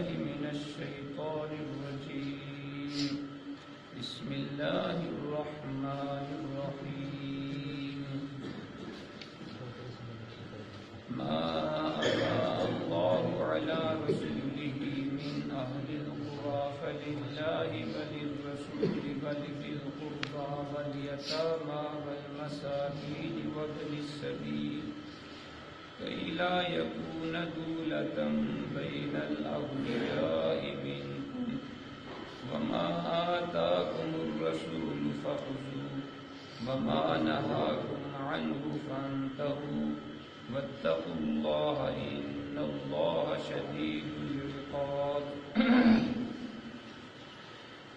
بالله من الشيطان الرجيم. بسم الله الرحمن الرحيم. ما أفاء الله على رسوله من أهل القرى فلله وللرسول ولذي القربى واليتامى والمساكين وابن السبيل كي لا يكون دولة بين الأغنياء منكم وما آتاكم الرسول فخذوه وما نهاكم عنه فانتهوا واتقوا الله إن الله شديد العقاب.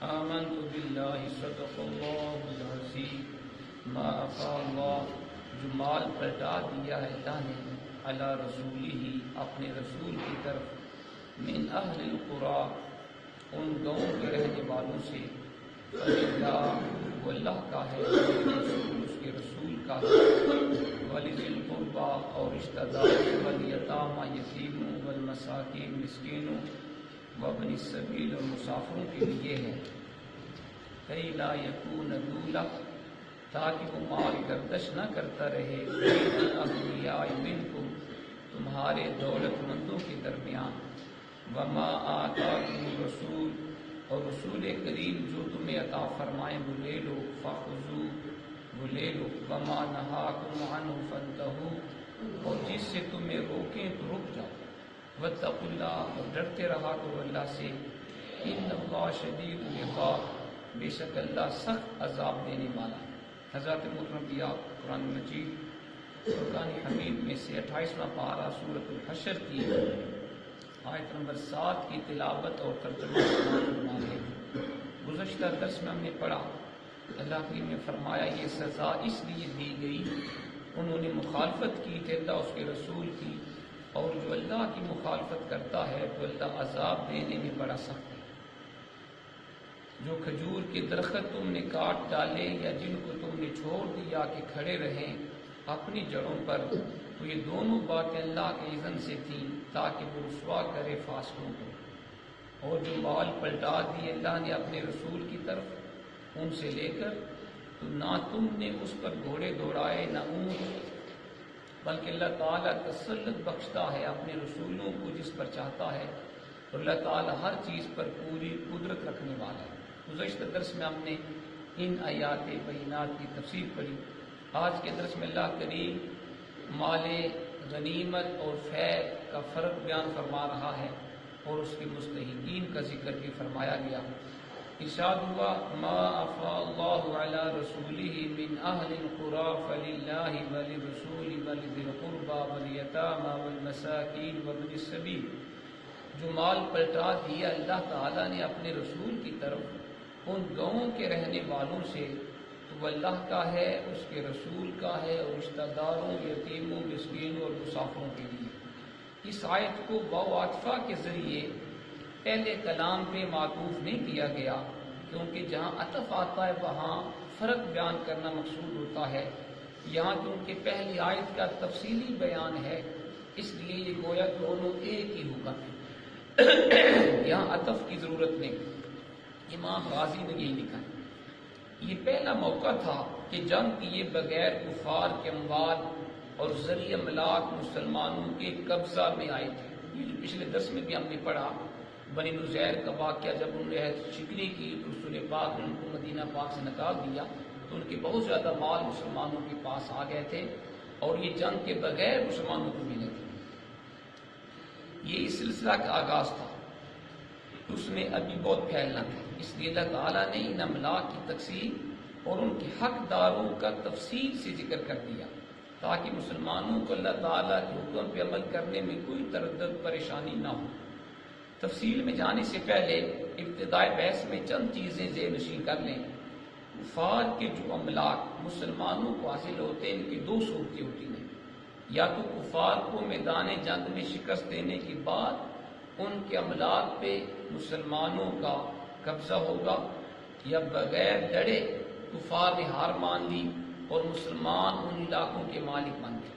آمنت بالله صدق الله العظيم. ما أفاء الله، جو مال پلٹا دیا ہے اللہ نے، علی رسولہ ہی، اپنے رسول کی طرف، من اہل القرى، ان گاؤں کے رہنے والوں سے، اللہ وہ اللہ کا ہے، اس کے رسول کا ہے، وَلِذِي الْقُرْبَى اور رشتہ دار، وَالْيَتَامَى یتیموں، وَالْمَسَاکِینِ مسکینوں، وَابْنِ السَّبِیلِ اور مسافروں کے لیے ہے، کئی لا یکون دولہ تاکہ وہ مال گردش نہ کرتا رہے، بین الاغنیاء منکم تمہارے دولت مندوں کے درمیان، وما آتاکم الرسول اور رسول کریم جو تمہیں عطا فرمائیں وہ لے لو، فخذوا وہ لے لو، وما نہاکم عنہ فانتہوا اور جس سے تمہیں روکیں تو رک جاؤ، واتقوا اللہ اور ڈرتے رہا کرو اللہ سے، ان اللہ شدید العقاب بے شک اللہ سخت عذاب دینے والا ہے۔ حضرت محترم کی آپ قرآن مجید فرقان حمید میں سے 28واں پارہ سورۃ الحشر کی آیت نمبر 7 کی تلاوت اور ترجمہ فرما ہے۔ گزشتہ درس میں ہم نے پڑھا، اللہ کریم نے فرمایا یہ سزا اس لیے دی گئی، انہوں نے مخالفت کی تھی اللہ اس کے رسول کی، اور جو اللہ کی مخالفت کرتا ہے تو اللہ عذاب دینے میں بڑا سخت ہے۔ جو کھجور کے درخت تم نے کاٹ ڈالے یا جن کو تم نے چھوڑ دیا کہ کھڑے رہیں اپنی جڑوں پر، تو یہ دونوں باتیں اللہ کے اذن سے تھیں تاکہ وہ رسوا کرے فاسقوں کو، اور جو مال پلٹا دیے اللہ نے اپنے رسول کی طرف ان سے لے کر، تو نہ تم نے اس پر گھوڑے دوڑائے نہ اونٹ، بلکہ اللہ تعالیٰ تسلط بخشتا ہے اپنے رسولوں کو جس پر چاہتا ہے، اور اللہ تعالیٰ ہر چیز پر پوری قدرت رکھنے والا ہے۔ گزشتہ درس میں ہم نے ان آیات بینات کی تفسیر پڑھی۔ آج کے درس میں اللہ کریم مال غنیمت اور فیع کا فرق بیان فرما رہا ہے اور اس کے مستحقین کا ذکر بھی فرمایا گیا۔ ارشاد ہوا ما افاء اللہ علی رسولہ من اہل القرى فللہ وللرسول ولذی القربى والیتامى والمساکین وابن السبیل، جو مال پلٹا دیا اللہ تعالیٰ نے اپنے رسول کی طرف ان گاؤں کے رہنے والوں سے، تو وہ اللہ کا ہے، اس کے رسول کا ہے، اور رشتہ داروں، یتیموں، مسکینوں اور مسافروں کے لیے۔ اس آیت کو واو عاطفہ کے ذریعے پہلے کلام پہ معطوف نہیں کیا گیا، کیونکہ جہاں عطف آتا ہے وہاں فرق بیان کرنا مقصود ہوتا ہے، یہاں کیونکہ پہلی آیت کا تفصیلی بیان ہے اس لیے یہ گویا دونوں ایک ہی حکم ہے، یہاں عطف کی ضرورت نہیں۔ امام غازی نے یہی لکھا ہے، یہ پہلا موقع تھا کہ جنگ کیے بغیر کفار کے اموال اور ذریعہ املاک مسلمانوں کے قبضہ میں آئے تھے۔ یہ جو پچھلے درس میں بھی ہم نے پڑھا، بنی نزیر کا واقعہ، جب انہوں نے شکری کی تو رسول پاک نے ان کو مدینہ پاک سے نکال دیا، تو ان کے بہت زیادہ مال مسلمانوں کے پاس آ گئے تھے اور یہ جنگ کے بغیر مسلمانوں کو ملے تھے۔ یہ اس سلسلہ کا آغاز تھا، اس میں ابھی بہت پھیلنا تھا، اس لیے اللہ تعالیٰ نے ان املاک کی تقسیم اور ان کے حقداروں کا تفصیل سے ذکر کر دیا تاکہ مسلمانوں کو اللہ تعالیٰ کے حکم پہ عمل کرنے میں کوئی تردد پریشانی نہ ہو۔ تفصیل میں جانے سے پہلے ابتدائی بحث میں چند چیزیں ذہن نشین کر لیں۔ کفار کے جو املاک مسلمانوں کو حاصل ہوتے ہیں ان کی دو صورتیں ہوتی ہیں، یا تو کفار کو میدان جنگ میں شکست دینے کے بعد ان کے املاک پہ مسلمانوں کا قبضہ ہوگا، یا بغیر لڑے کفار نے ہار مان لی اور مسلمان ان علاقوں کے مالک بن گئے۔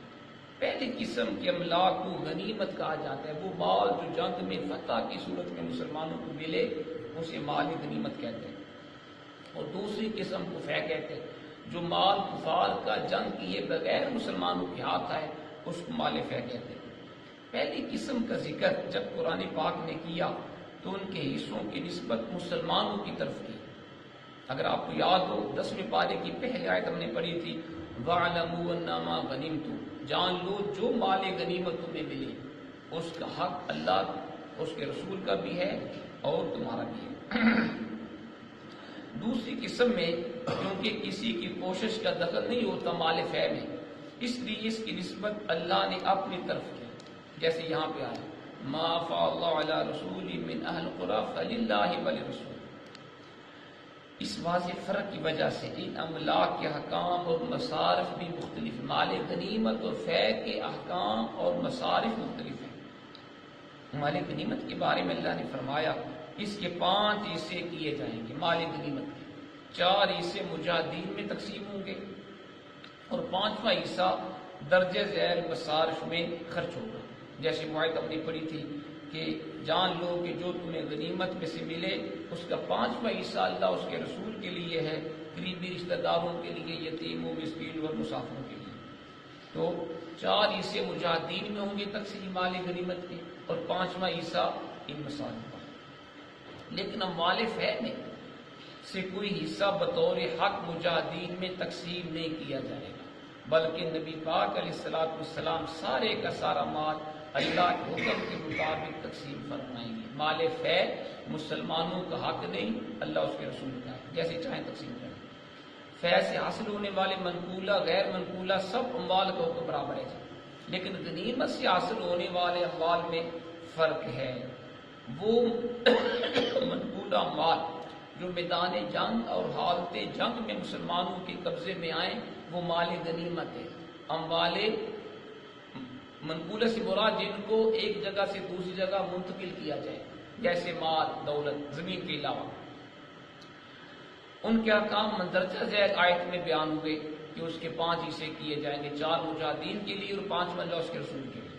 پہلی قسم کے املاک کو غنیمت کہا جاتا ہے، وہ مال جو جنگ میں فتح کی صورت میں مسلمانوں کو ملے اسے مال غنیمت کہتے ہیں۔ اور دوسری قسم کو فے کہتے ہیں، جو مال کفار کا جنگ کیے بغیر مسلمانوں کے ہاتھ آئے اس کو مال فے کہتے ہیں۔ پہلی قسم کا ذکر جب قرآن پاک نے کیا تو ان کے حصوں کی نسبت مسلمانوں کی طرف کی۔ اگر آپ کو یاد ہو 10ویں پارے کی پہلی آیت ہم نے پڑھی تھی، وَاعْلَمُوا أَنَّمَا غَنِمْتُمْ، جان لو جو مال غنیمت تمہیں ملے اس کا حق اللہ اس کے رسول کا بھی ہے اور تمہارا بھی ہے۔ دوسری قسم میں کیونکہ کسی کی کوشش کا دخل نہیں ہوتا مال فے میں، اس لیے اس کی نسبت اللہ نے اپنی طرف کی، جیسے یہاں پہ آیا ما افاء اللہ علی رسول من اہل القری فللہ وللرسول۔ اس واضح فرق کی وجہ سے ان املاک کے احکام اور مصارف بھی مختلف، مال غنیمت اور فے کے احکام اور مصارف مختلف ہیں۔ مال غنیمت کے بارے میں اللہ نے فرمایا اس کے 5 حصے کیے جائیں گے، مال غنیمت کے 4 حصے مجاہدین میں تقسیم ہوں گے اور 5واں حصہ درجہ ذیل مصارف میں خرچ ہوگا۔ جیسے معاہد ہم نے پڑھی تھی کہ جان لو کہ جو تمہیں غنیمت میں سے ملے اس کا 5واں حصہ اللہ اس کے رسول کے لیے ہے، قریبی رشتہ داروں کے لیے، یتیموں، مسکینوں اور مسافروں کے لیے۔ تو 4 حصے مجاہدین میں ہوں گے تقسیم مال غنیمت کے اور 5واں حصہ ان مصارف کا۔ لیکن اموال فے میں سے کوئی حصہ بطور حق مجاہدین میں تقسیم نہیں کیا جائے گا، بلکہ نبی پاک علیہ السلام سارے کا سارا مال اللہ کے حکم کے مطابق تقسیم فرمائیں گے۔ مال فے مسلمانوں کا حق نہیں، اللہ اس کے رسول کا ہے، جیسے چاہیں تقسیم کریں۔ فے سے حاصل ہونے والے منقولہ غیر منقولہ سب اموال کا حکم برابر ہے، لیکن غنیمت سے حاصل ہونے والے اموال میں فرق ہے۔ وہ منقولہ اموال جو میدان جنگ اور حالت جنگ میں مسلمانوں کے قبضے میں آئیں وہ مال غنیمت ہے۔ اموال منقولہ سے مراد جن کو ایک جگہ سے دوسری جگہ منتقل کیا جائے، جیسے مال، دولت، زمین کے علاوہ، ان کے احکام مندرجہ ذیل آیت میں بیان ہوئے کہ اس کے 5 حصے کیے جائیں گے، 4 مجاہدین کے لیے اور 5 اللہ اس کے رسول کے لیے۔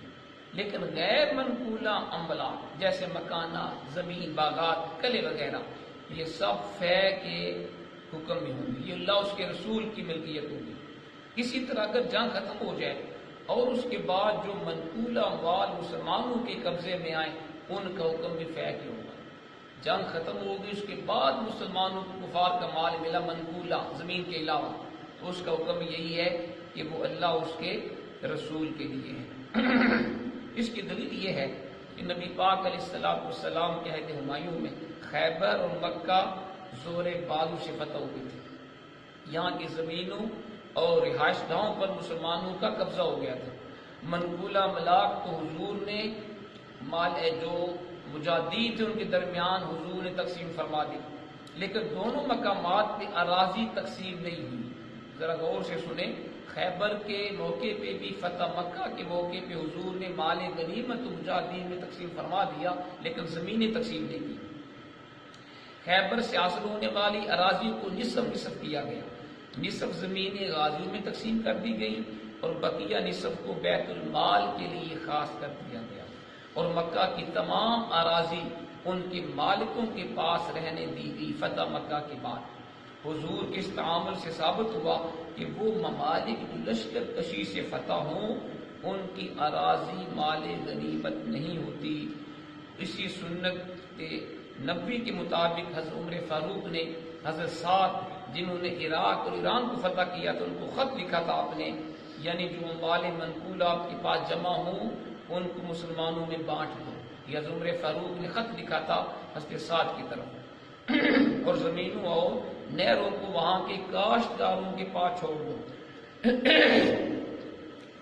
لیکن غیر منقولہ املاک جیسے مکانات، زمین، باغات، قلعے وغیرہ یہ سب فے کے حکم میں ہوں گے، یہ اللہ اس کے رسول کی ملکیت ہوگی۔ اسی طرح اگر جنگ ختم ہو جائے اور اس کے بعد جو منقولہ اموال مسلمانوں کے قبضے میں آئیں ان کا حکم بھی فے کے ہوگا۔ جنگ ختم ہوگی اس کے بعد مسلمانوں کو کفار کا مال ملا منقولہ زمین کے علاوہ تو اس کا حکم یہی ہے کہ وہ اللہ اس کے رسول کے لیے ہے۔ اس کی دلیل یہ ہے کہ نبی پاک علیہ السلام کے عہد ہمایوں میں خیبر اور مکہ زور بازو سے فتح ہوئی تھی، یہاں کی زمینوں اور رہائش گاہوں پر مسلمانوں کا قبضہ ہو گیا تھا۔ منقولہ املاک تو حضور نے مال جو مجاہدین تھے ان کے درمیان حضور نے تقسیم فرما دی، لیکن دونوں مقامات پہ اراضی تقسیم نہیں ہوئی۔ ذرا غور سے سنیں، خیبر کے موقع پہ بھی فتح مکہ کے موقع پہ حضور نے مال غنیمت مجاہدین میں تقسیم فرما دیا لیکن زمینیں تقسیم نہیں کی۔ خیبر سے حاصل ہونے والی اراضی کو نصف کیا گیا، نصف زمینیں غازیوں میں تقسیم کر دی گئی اور بقیہ نصف کو بیت المال کے لیے خاص کر دیا گیا، اور مکہ کی تمام اراضی ان کے مالکوں کے پاس رہنے دی گئی۔ فتح مکہ کے بعد حضور کے اس تعامل سے ثابت ہوا کہ وہ ممالک جو لشکر کشی سے فتح ہوں ان کی اراضی مال غنیمت نہیں ہوتی۔ اسی سنت نبوی کے مطابق حضرت عمر فاروق نے حضرت سعد جنہوں نے عراق اور ایران کو فتح کیا تھا ان کو خط لکھا تھا آپ نے، یعنی جو اموال منقولہ آپ کے پاس جمع ہوں ان کو مسلمانوں میں بانٹ دو۔ یہ حضرت عمر فاروق نے خط لکھا تھا حضرت سعد کی طرف، اور زمینوں اور نہروں کو وہاں کے کاشتکاروں کے پاس چھوڑ دو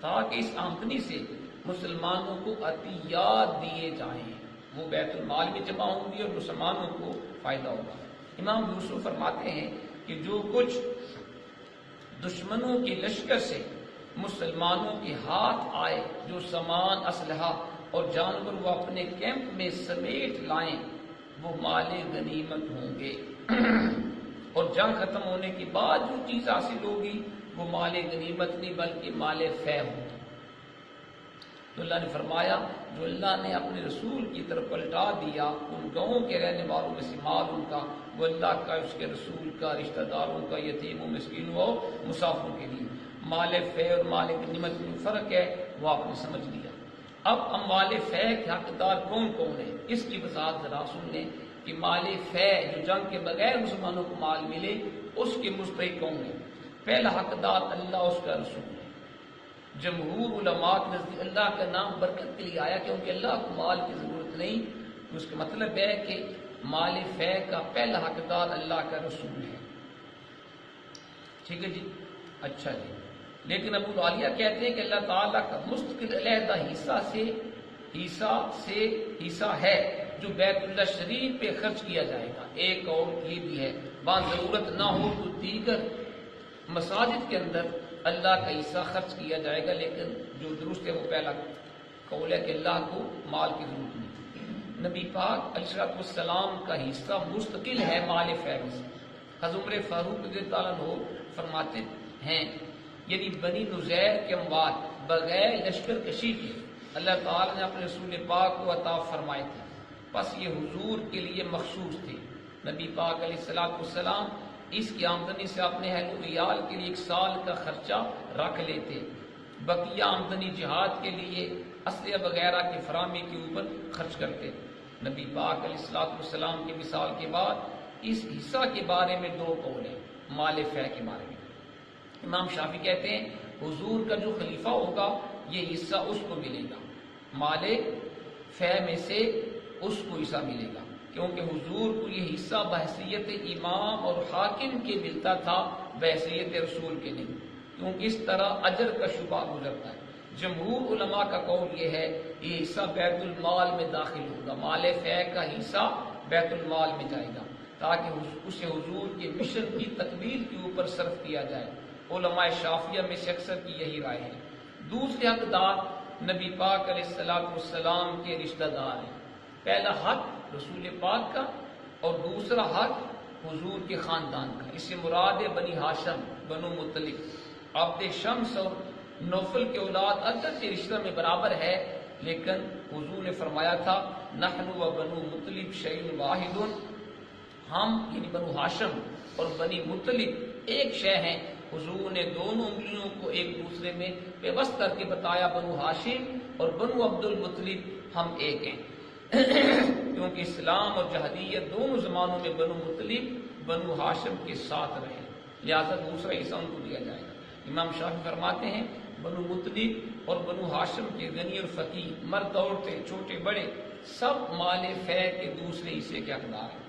تاکہ اس آمدنی سے مسلمانوں کو عطیات دیے جائیں، وہ بیت المال میں جمع ہوں گی اور مسلمانوں کو فائدہ ہوگا۔ امام یوسف فرماتے ہیں کہ جو کچھ دشمنوں کے لشکر سے مسلمانوں کے ہاتھ آئے، جو سامان، اسلحہ اور جانور وہ اپنے کیمپ میں سمیٹ لائیں وہ مال غنیمت ہوں گے، اور جنگ ختم ہونے کے بعد جو چیز حاصل ہوگی وہ مال غنیمت نہیں بلکہ مال فے ہوگی۔ تو اللہ نے فرمایا جو اللہ نے اپنے رسول کی طرف پلٹا دیا ان گاؤں کے رہنے والوں میں سے مال ان کا وہ اللہ کا، اس کے رسول کا، رشتہ داروں کا، یتیموں مسکینوں اور مسافروں کے لیے۔ مال فے اور مال غنیمت میں فرق ہے، وہ آپ نے سمجھ لیا۔ اب اموال فے کے حقدار کون کون ہیں اس کی وضاحت ذرا سن لیں کہ مال فے جو جنگ کے بغیر مسلمانوں کو مال ملے اس کے مستحق کون ہیں۔ پہلا حقدار اللہ اس کا رسول ہے۔ جمہور علماء کے نزدیک اللہ کا نام برکت کے لیے آیا کیونکہ اللہ کو مال کی ضرورت نہیں، تو اس کا مطلب ہے کہ مال فے کا پہلا حقدار اللہ کا رسول ہے۔ ٹھیک ہے جی، اچھا جی، لیکن ابو العالیہ کہتے ہیں کہ اللہ تعالیٰ کا مستقل علیحدہ حصہ ہے جو بیت اللہ شریف پہ خرچ کیا جائے گا۔ ایک اور یہ بھی ہے، وہاں ضرورت نہ ہو تو دیگر مساجد کے اندر اللہ کا حصہ خرچ کیا جائے گا، لیکن جو درست ہے وہ پہلا قول ہے کہ اللہ کو مال کی ضرورت نہیں۔ نبی پاک علیہ السلام کا حصہ مستقل ہے مال فے میں سے۔ حضرت عمر فاروق رضی اللہ عنہ فرماتے ہیں یعنی بنی نزیر کے اموال بغیر لشکر کشی کے اللہ تعالیٰ نے اپنے رسول پاک کو عطا فرمائے تھے، بس یہ حضور کے لیے مخصوص تھے۔ نبی پاک علیہ السلام اس کی آمدنی سے اپنے اہل و عیال کے لیے 1 سال کا خرچہ رکھ لیتے، بقیہ آمدنی جہاد کے لیے اسلحہ وغیرہ کی فراہمی کے اوپر خرچ کرتے۔ نبی پاک علیہ السلام کی مثال کے بعد اس حصہ کے بارے میں 2 قول ہیں مال فے کے بارے میں۔ امام شافعی کہتے ہیں حضور کا جو خلیفہ ہوگا یہ حصہ اس کو ملے گا، مال فے میں سے اس کو حصہ ملے گا، کیونکہ حضور کو یہ حصہ بحیثیت امام اور حاکم کے ملتا تھا، بحیثیت رسول کے نہیں، کیونکہ اس طرح اجر کا شبہ گزرتا ہے۔ جمہور علماء کا قول یہ ہے یہ حصہ بیت المال میں داخل ہوگا، مال فے کا حصہ بیت المال میں جائے گا تاکہ اسے حضور کے مشن کی تکمیل کے اوپر صرف کیا جائے۔ علماء شافعیہ میں سے اکثر کی یہی رائے ہے۔ دوسرے حقدار نبی پاک علیہ السلام کے رشتہ دار ہیں۔ پہلا حق رسول پاک کا اور دوسرا حق حضور کے خاندان کا۔ اس سے مراد ہے بنی ہاشم، بنو مطلب۔ عبد شمس اور نوفل کے اولاد اگرچہ رشتہ میں برابر ہے لیکن حضور نے فرمایا تھا نحن و بنو مطلب شیء واحد، ہم یعنی بنو ہاشم اور بنی مطلب ایک شے ہیں۔ حضور نے دونوں انگلیوں کو ایک دوسرے میں پیوست کر کے بتایا بنو ہاشم اور بنو عبد المطلب ہم ایک ہیں، کیونکہ اسلام اور جہادیت دونوں زمانوں میں بنو مطلب بنو ہاشم کے ساتھ رہے، لہذا دوسرا حصہ ان کو دیا جائے گا۔ امام شافعی فرماتے ہیں بنو مطلب اور بنو ہاشم کے غنی اور فقیر، مرد عورتیں، چھوٹے بڑے، سب مال فے کے دوسرے حصے کے حقدار ہیں۔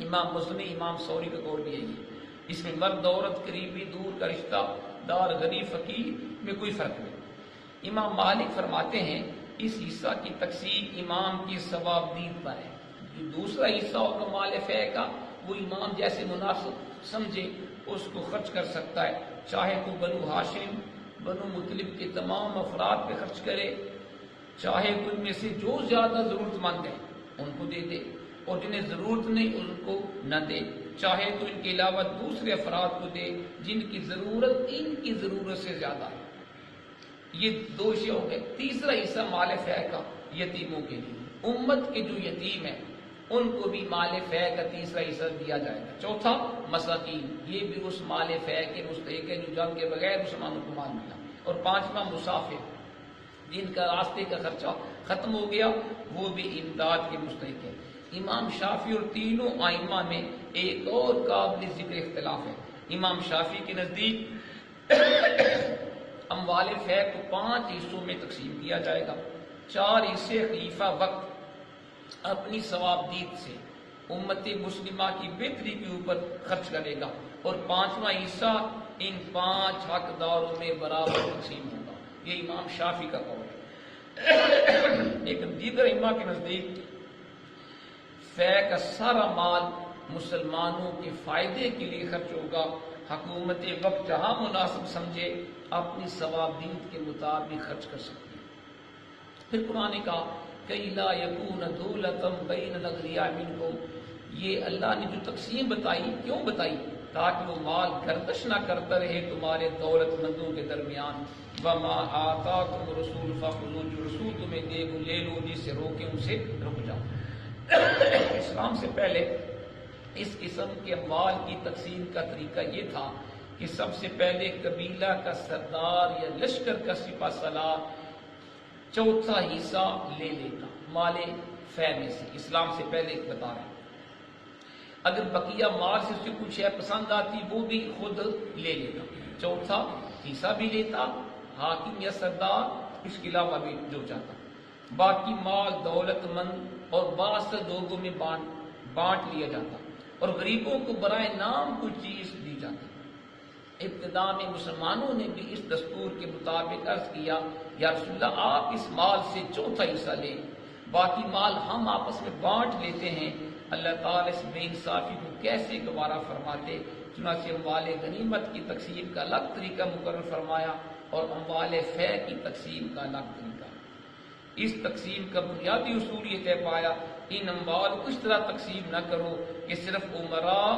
امام مزنی، امام ثوری کا قول بھی یہی ہے، اس میں مرد عورت، قریبی دور کا رشتہ دار، غریب فقیر میں کوئی فرق نہیں۔ امام مالک فرماتے ہیں اس حصہ کی تقسیم امام کی ثواب دید پر ہے، جو دوسرا حصہ ہوگا مال فے کا وہ امام جیسے مناسب سمجھے اس کو خرچ کر سکتا ہے، چاہے تو بنو ہاشم بنو مطلب کے تمام افراد پہ خرچ کرے، چاہے ان میں سے جو زیادہ ضرورت مند ہیں ان کو دے دے اور جنہیں ضرورت نہیں ان کو نہ دے، چاہے تو ان کے علاوہ دوسرے افراد کو دے جن کی ضرورت ان کی ضرورت سے زیادہ ہے۔ یہ 2 حصے ہو گئے۔ تیسرا حصہ مال فے کا یتیموں کے لیے، امت کے جو یتیم ہیں ان کو بھی مال فے کا تیسرا حصہ دیا جائے گا۔ چوتھا مساکین، یہ بھی اس مال فے کے مستحق ہے جو جنگ کے بغیر مسلمانوں کو مال ملا۔ اور 5واں مسافر، جن کا راستے کا خرچہ ختم ہو گیا وہ بھی امداد کے مستحق ہے۔ امام شافعی اور تینوں ائمہ میں ایک اور قابل ذکر اختلاف ہے۔ امام شافعی کے نزدیک اموال فے کو 5 حصوں میں تقسیم کیا جائے گا۔ 4 حصے خلیفہ وقت اپنی ثواب دید سے امت مسلمہ کی بہتری کے اوپر خرچ کرے گا اور 5واں حصہ ان 5 حقداروں میں برابر تقسیم ہوگا۔ یہ امام شافعی کا قول ہے۔ لیکن دیگر ائمہ کے نزدیک فے کا سارا مال مسلمانوں کے فائدے کے لیے خرچ ہوگا، حکومت وقت جہاں مناسب سمجھے اپنی ثوابدید کے مطابق خرچ کر سکتی ہے۔ پھر قرآن نے کہا کئی لا یکون دولتم بین الاغنیاء منکم، یہ اللہ نے جو تقسیم بتائی کیوں بتائی؟ تاکہ وہ مال گردش نہ کرتا رہے تمہارے دولت مندوں کے درمیان. وما آتاکم رسول فخذوہ، جو رسول تمہیں دے وہ لے لو، جس سے روکے ان سے رک جاؤ. اسلام سے پہلے اس قسم کے اموال کی تقسیم کا طریقہ یہ تھا کہ سب سے پہلے قبیلہ کا سردار یا لشکر کا سپہ سالار چوتھا حصہ لے لیتا مال فے میں سے. اسلام سے پہلے بتا رہے ہیں. اگر بقیہ مال سے اسے کچھ ہے پسند آتی وہ بھی خود لے لیتا، چوتھا حصہ بھی لیتا حاکم یا سردار، اس کے علاوہ بھی جو چاہتا. باقی مال دولت مند اور بعض لوگوں میں بانٹ لیا جاتا اور غریبوں کو برائے نام کچھ چیز دی جاتی. ابتدا میں مسلمانوں نے بھی اس دستور کے مطابق عرض کیا یا رسول اللہ آپ اس مال سے چوتھا حصہ لیں، باقی مال ہم آپس میں بانٹ لیتے ہیں. اللہ تعالیٰ اس بے انصافی کو کیسے گوارا فرماتے. چنانچہ اموال غنیمت کی تقسیم کا الگ طریقہ مقرر فرمایا اور اموال فے کی تقسیم کا الگ طریقہ. اس تقسیم کا بنیادی اصول یہ طے پایا ان اموال کو اس طرح تقسیم نہ کرو کہ صرف عمراء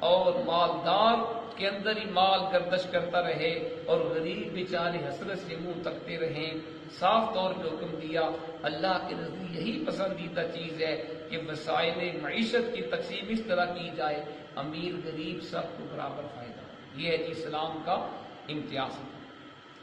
اور مالدار کے اندر ہی مال گردش کرتا رہے اور غریب بیچارے حسرت سے منہ تکتے رہیں. صاف طور پہ حکم دیا اللہ کے نزدیک یہی پسندیدہ چیز ہے کہ وسائل معیشت کی تقسیم اس طرح کی جائے امیر غریب سب کو برابر فائدہ. یہ ہے جی اسلام کا امتیاز.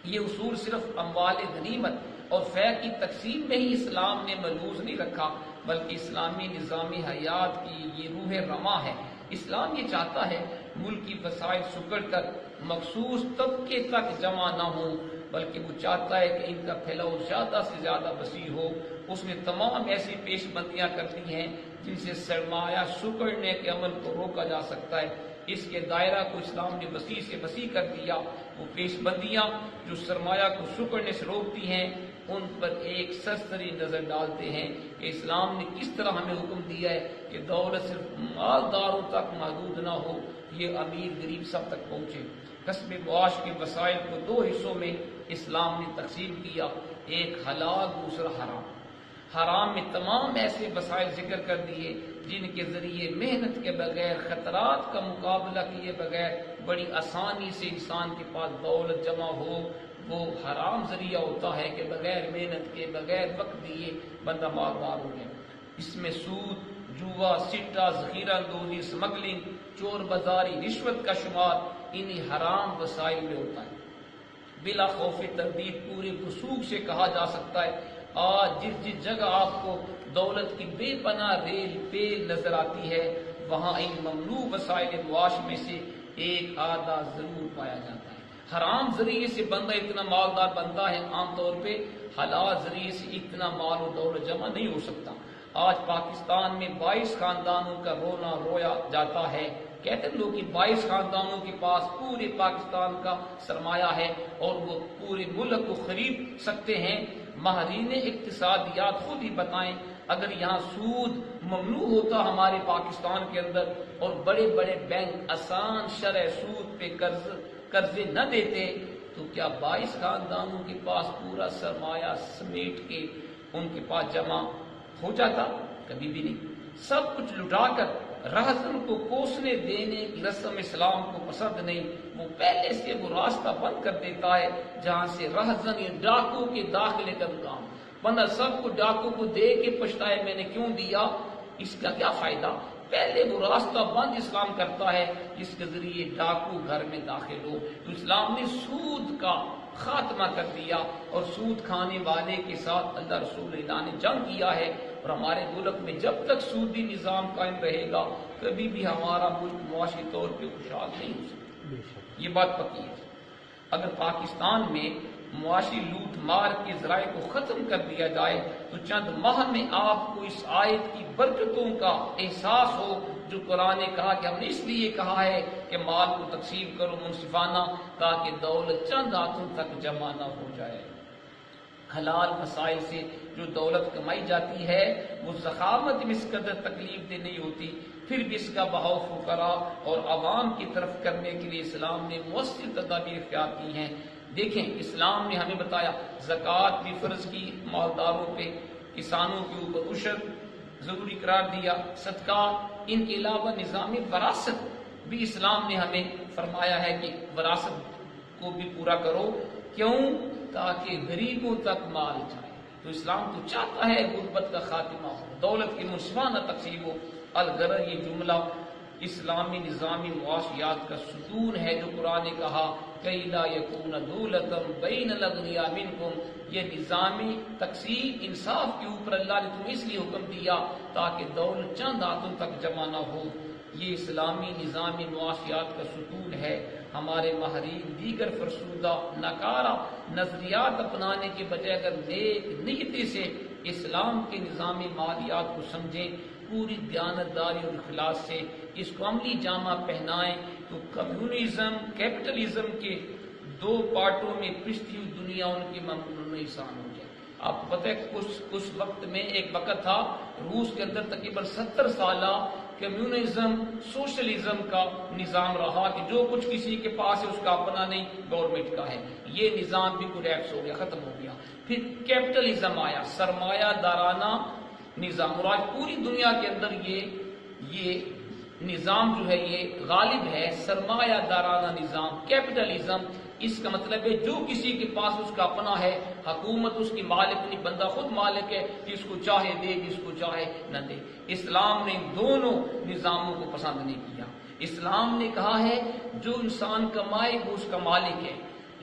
یہ اصول صرف اموال غنیمت اور فے کی تقسیم میں ہی اسلام نے ملحوظ نہیں رکھا بلکہ اسلامی نظام حیات کی یہ روح رواں ہے. اسلام یہ چاہتا ہے ملک کی وسائل سکڑ کر مخصوص طبقے تک جمع نہ ہوں بلکہ وہ چاہتا ہے کہ ان کا پھیلاؤ زیادہ سے زیادہ وسیع ہو. اس نے تمام ایسی پیش بندیاں کر دی ہیں جن سے سرمایہ سکڑنے کے عمل کو روکا جا سکتا ہے. اس کے دائرہ کو اسلام نے وسیع سے وسیع کر دیا. وہ پیش بندیاں جو سرمایہ کو سکڑنے سے روکتی ہیں ان پر ایک سرسری نظر ڈالتے ہیں کہ اسلام نے کس طرح ہمیں حکم دیا ہے کہ دولت صرف مالداروں تک محدود نہ ہو، یہ امیر غریب سب تک پہنچے. کسب معاش کے وسائل کو دو حصوں میں اسلام نے تقسیم کیا، ایک حلال دوسرا حرام. حرام میں تمام ایسے وسائل ذکر کر دیے جن کے ذریعے محنت کے بغیر خطرات کا مقابلہ کیے بغیر بڑی آسانی سے انسان کے پاس دولت جمع ہو. وہ حرام ذریعہ ہوتا ہے کہ بغیر محنت کے بغیر وقت دیے بندہ مالدار ہو جائے. اس میں سود، جوا، سٹا، ذخیرہ اندوزی، اسمگلنگ، چور بازاری، رشوت کا شمار انہی حرام وسائل میں ہوتا ہے. بلا خوف تردید پورے وثوق سے کہا جا سکتا ہے آج جس جگہ آپ کو دولت کی بے پناہ ریل پیل نظر آتی ہے وہاں ان ممنوع وسائل معاش میں سے ایک آدھا ضرور پایا جاتا ہے. حرام ذریعے سے بندہ اتنا مالدار بنتا ہے، عام طور پہ حلال ذریعے سے اتنا مال و دولت جمع نہیں ہو سکتا. آج پاکستان میں 22 خاندانوں کا رونا رویا جاتا ہے. کہتے ہیں لوگ کہ 22 خاندانوں کے پاس پورے پاکستان کا سرمایہ ہے اور وہ پورے ملک کو خرید سکتے ہیں. ماہرین اقتصادیات خود ہی بتائیں اگر یہاں سود ممنوع ہوتا ہمارے پاکستان کے اندر اور بڑے بڑے بینک آسان شرح سود پہ قرضے نہ دیتے تو کیا 22 خاندانوں کے پاس پورا سرمایہ سمیٹ کے ان کے پاس جمع ہو جاتا؟ کبھی بھی نہیں. سب کچھ لٹا کر رہزن کو کوسنے دینے کی رسم اسلام کو پسند نہیں. وہ پہلے سے وہ راستہ بند کر دیتا ہے جہاں سے رہزن یا ڈاکو کے داخلے کا کام. بندہ سب کو ڈاکو کو دے کے پچھتائے میں نے کیوں دیا، اس کا کیا فائدہ. پہلے وہ راستہ بند اسلام کرتا ہے جس کے ذریعے ڈاکو گھر میں داخل ہو. تو اسلام نے سود کا خاتمہ کر دیا اور سود کھانے والے کے ساتھ اللہ رسول اللہ نے جنگ کیا ہے. اور ہمارے ملک میں جب تک سودی نظام قائم رہے گا کبھی بھی ہمارا ملک معاشی طور پہ خوشحال نہیں ہو سکتا. یہ بات پکی ہے. اگر پاکستان میں معاشی لوٹ مار کے ذرائع کو ختم کر دیا جائے تو چند ماہ میں آپ کو اس آیت کی برکتوں کا احساس ہو جو قرآن نے کہا کہ ہم نے اس لیے کہا ہے کہ مال کو تقسیم کرو منصفانہ تاکہ دولت چند ہاتھوں تک جمع نہ ہو جائے. حلال مسائل سے جو دولت کمائی جاتی ہے وہ ضخامت میں اس قدر تکلیف دہ نہیں ہوتی، پھر بھی اس کا بہاؤ فقراء اور عوام کی طرف کرنے کے لیے اسلام نے مؤثر تدابیر اختیار کی ہیں. دیکھیں اسلام نے ہمیں بتایا زکوٰۃ بھی فرض کی مالداروں پہ، کسانوں کے اوپر عشر ضروری قرار دیا، صدقات، ان کے علاوہ نظام وراثت بھی اسلام نے ہمیں فرمایا ہے کہ وراثت کو بھی پورا کرو. کیوں؟ تاکہ غریبوں تک مال جائے. تو اسلام تو چاہتا ہے غربت کا خاتمہ ہو، دولت کی منصفانہ تقسیم ہو. الغرض یہ جملہ اسلامی نظامی معاشیات کا ستون ہے جو قرآن نے کہا کئی لا یکون دولتم بین الاغنیاء منکم. یہ نظامی تقسیم انصاف کے اوپر اللہ نے تمہیں اس لیے حکم دیا تاکہ دولت چند ہاتھوں تک جمع نہ ہو. یہ اسلامی نظامی معاشیات کا ستون ہے. ہمارے ماہرین دیگر فرسودہ ناکارہ نظریات اپنانے کے بجائے اگر نیک نیتی سے اسلام کے نظامی مالیات کو سمجھیں، پوری دیانتداری اور اخلاص سے اس کو عملی جامہ پہنائیں، تو کمیونزم کیپٹلزم کے دو پارٹوں میں پستی ہوئی دنیا ان کی ممنوع انسان ہو جائے. آپ کو پتہ ہے کچھ وقت میں ایک وقت تھا روس کے اندر تقریباً 70 سالہ کمیونزم سوشلزم کا نظام رہا کہ جو کچھ کسی کے پاس ہے اس کا اپنا نہیں، گورنمنٹ کا ہے. یہ نظام بھی کولیپس ہو گیا، ختم ہو گیا. پھر کیپٹلزم آیا، سرمایہ دارانہ نظام، اور آج پوری دنیا کے اندر یہ نظام جو ہے یہ غالب ہے، سرمایہ دارانہ نظام کیپٹلزم. اس کا مطلب ہے جو کسی کے پاس اس کا اپنا ہے، حکومت اس کی مالک نہیں، بندہ خود مالک ہے، جس کو چاہے دے جس کو چاہے نہ دے. اسلام نے دونوں نظاموں کو پسند نہیں کیا. اسلام نے کہا ہے جو انسان کمائے وہ اس کا مالک ہے،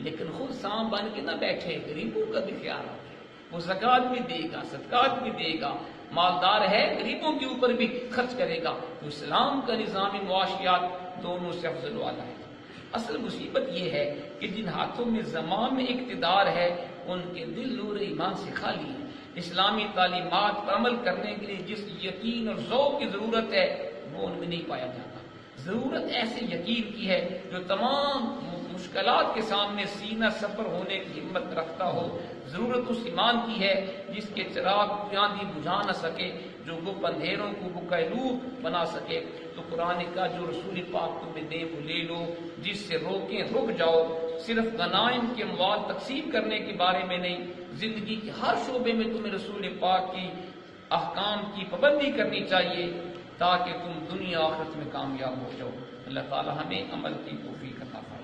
لیکن خود سانپ بن کے نہ بیٹھے، غریبوں کا بھی خیال رکھے. وہ زکوٰۃ بھی دے گا، صدقات بھی دے گا، مالدار ہے غریبوں کے اوپر بھی خرچ کرے گا. تو اسلام کا نظامی معاشیات دونوں سے افضل والا ہے. اصل مصیبت یہ ہے کہ جن ہاتھوں میں زمان میں اقتدار ہے ان کے دل نور ایمان سے خالی ہے. اسلامی تعلیمات پر عمل کرنے کے لیے جس یقین اور ذوق کی ضرورت ہے وہ ان میں نہیں پایا جاتا. ضرورت ایسے یقین کی ہے جو تمام مشکلات کے سامنے سینہ سپر ہونے کی ہمت رکھتا ہو. ضرورت اس ایمان کی ہے جس کے چراغ چاندی بجھا نہ سکے، جو گپ اندھیروں کو بکیلو بنا سکے. تو قرآن کا جو رسول پاک تمہیں دے وہ لے لو، جس سے روکیں رک جاؤ. صرف غنائم کے اموال تقسیم کرنے کے بارے میں نہیں، زندگی کے ہر شعبے میں تمہیں رسول پاک کی احکام کی پابندی کرنی چاہیے تاکہ تم دنیا آخرت میں کامیاب ہو جاؤ. اللہ تعالی ہمیں عمل کی توفیق عطا فرمائے.